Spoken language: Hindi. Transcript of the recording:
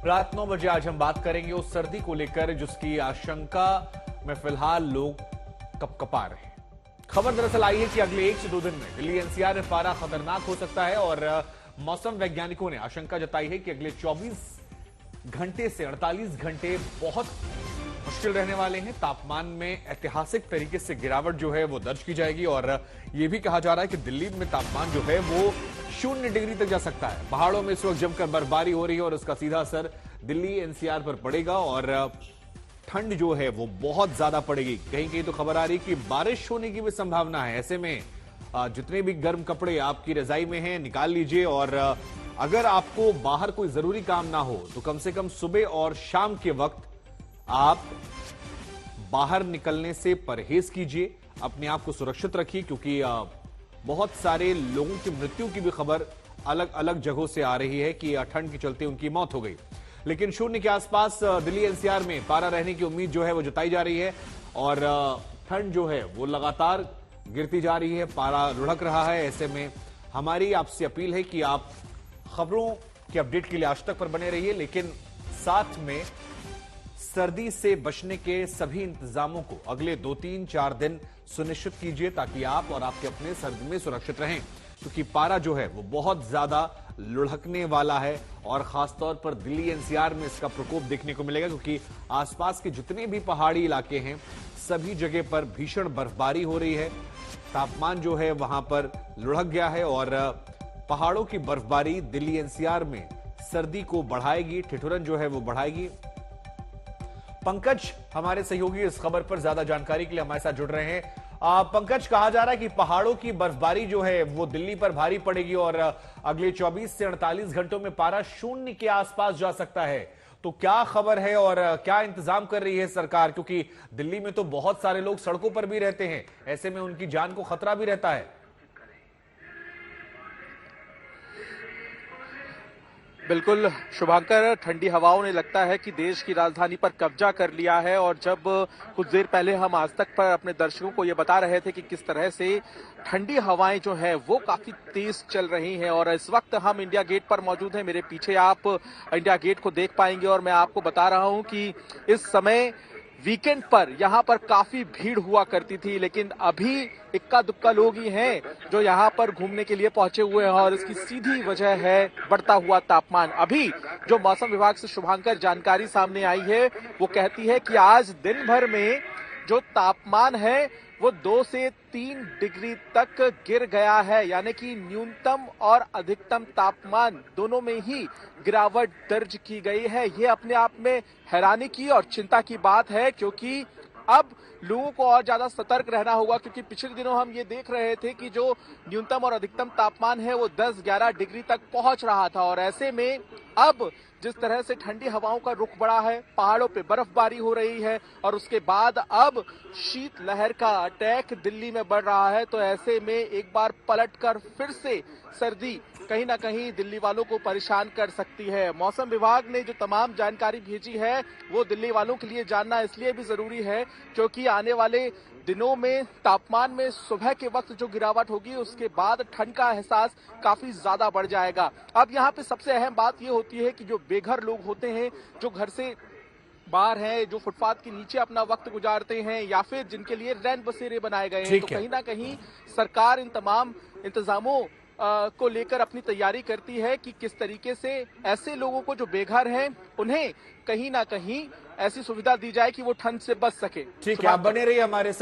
रात 9 बजे आज हम बात करेंगे उस सर्दी को लेकर जिसकी आशंका में फिलहाल लोग कपकपा रहे हैं। खबर दरअसल आई है कि अगले 1 से 2 दिन में दिल्ली एनसीआर में पारा खतरनाक हो सकता है और मौसम वैज्ञानिकों ने आशंका जताई है कि अगले 24 घंटे से 48 घंटे बहुत मुश्किल रहने वाले हैं। तापमान में ऐतिहासिक तरीके से गिरावट जो है वो दर्ज की जाएगी और यह भी कहा जा रहा है कि दिल्ली में तापमान जो है वो 0 डिग्री तक जा सकता है। पहाड़ों में इस वक्त जमकर बर्फबारी हो रही है और इसका सीधा असर दिल्ली एनसीआर पर पड़ेगा और ठंड जो है वो बहुत ज्यादा पड़ेगी। कहीं कहीं तो खबर आ रही है कि बारिश होने की भी संभावना है। ऐसे में जितने भी गर्म कपड़े आपकी रजाई में हैं निकाल लीजिए और अगर आपको बाहर कोई जरूरी काम ना हो तो कम से कम सुबह और शाम के वक्त आप बाहर निकलने से परहेज कीजिए, अपने आप को सुरक्षित रखिए क्योंकि बहुत सारे लोगों की मृत्यु की भी खबर अलग अलग जगहों से आ रही है कि ठंड के चलते उनकी मौत हो गई। लेकिन 0 के आसपास दिल्ली एनसीआर में पारा रहने की उम्मीद जो है वो जताई जा रही है और ठंड जो है वो लगातार गिरती जा रही है, पारा लुढ़क रहा है। ऐसे में हमारी आपसे अपील है कि आप खबरों के अपडेट के लिए आज तक पर बने रहिए, लेकिन साथ में सर्दी से बचने के सभी इंतजामों को अगले 2, 3, 4 दिन सुनिश्चित कीजिए ताकि आप और आपके अपने सर्दी में सुरक्षित रहें, क्योंकि पारा जो है वो बहुत ज्यादा लुढ़कने वाला है और खासतौर पर दिल्ली एनसीआर में इसका प्रकोप देखने को मिलेगा क्योंकि आसपास के जितने भी पहाड़ी इलाके हैं सभी जगह पर भीषण बर्फबारी हो रही है। तापमान जो है वहां पर लुढ़क गया है और पहाड़ों की बर्फबारी दिल्ली एनसीआर में सर्दी को बढ़ाएगी, ठिठुरन जो है वो बढ़ाएगी। पंकज हमारे सहयोगी इस खबर पर ज्यादा जानकारी के लिए हमारे साथ जुड़ रहे हैं। पंकज, कहा जा रहा है कि पहाड़ों की बर्फबारी जो है वो दिल्ली पर भारी पड़ेगी और अगले 24 से 48 घंटों में पारा 0 के आसपास जा सकता है। तो क्या खबर है और क्या इंतजाम कर रही है सरकार, क्योंकि दिल्ली में तो बहुत सारे लोग सड़कों पर भी रहते हैं, ऐसे में उनकी जान को खतरा भी रहता है। बिल्कुल शुभांकर, ठंडी हवाओं ने लगता है कि देश की राजधानी पर कब्जा कर लिया है और जब कुछ देर पहले हम आज तक पर अपने दर्शकों को ये बता रहे थे कि किस तरह से ठंडी हवाएं जो है वो काफी तेज चल रही हैं और इस वक्त हम इंडिया गेट पर मौजूद हैं। मेरे पीछे आप इंडिया गेट को देख पाएंगे और मैं आपको बता रहा हूं कि इस समय वीकेंड पर यहाँ पर काफी भीड़ हुआ करती थी, लेकिन अभी इक्का दुक्का लोग ही हैं जो यहाँ पर घूमने के लिए पहुंचे हुए हैं और इसकी सीधी वजह है बढ़ता हुआ तापमान। अभी जो मौसम विभाग से शुभांकर जानकारी सामने आई है वो कहती है कि आज दिन भर में जो तापमान है वो 2 से 3 डिग्री तक गिर गया है, यानी कि न्यूनतम और अधिकतम तापमान दोनों में ही गिरावट दर्ज की गई है। ये अपने आप में हैरानी की और चिंता की बात है क्योंकि अब लोगों को और ज्यादा सतर्क रहना होगा क्योंकि पिछले दिनों हम ये देख रहे थे कि जो न्यूनतम और अधिकतम तापमान है वो 10-11 डिग्री तक पहुंच रहा था और ऐसे में अब जिस तरह से ठंडी हवाओं का रुख बढ़ा है, पहाड़ों पे बर्फबारी हो रही है और उसके बाद अब शीत लहर का अटैक दिल्ली में बढ़ रहा है, तो ऐसे में एक बार पलटकर फिर से सर्दी कहीं ना कहीं दिल्ली वालों को परेशान कर सकती है। मौसम विभाग ने जो तमाम जानकारी भेजी है वो दिल्ली वालों के लिए जानना इसलिए भी जरूरी है क्योंकि आने वाले दिनों में तापमान में सुबह के वक्त जो गिरावट होगी उसके बाद ठंड का एहसास काफी ज्यादा बढ़ जाएगा। अब यहाँ पे सबसे अहम बात ये होती है कि जो बेघर लोग होते हैं, जो घर से बाहर हैं, जो फुटपाथ के नीचे अपना वक्त गुजारते हैं या फिर जिनके लिए रैन बसेरे बनाए गए हैं, तो कहीं ना कहीं सरकार इन तमाम इंतजामों को लेकर अपनी तैयारी करती है कि किस तरीके से ऐसे लोगों को जो बेघर हैं उन्हें कहीं ना कहीं ऐसी सुविधा दी जाए कि वो ठंड से बच सके। ठीक है, आप बने रहिए हमारे साथ।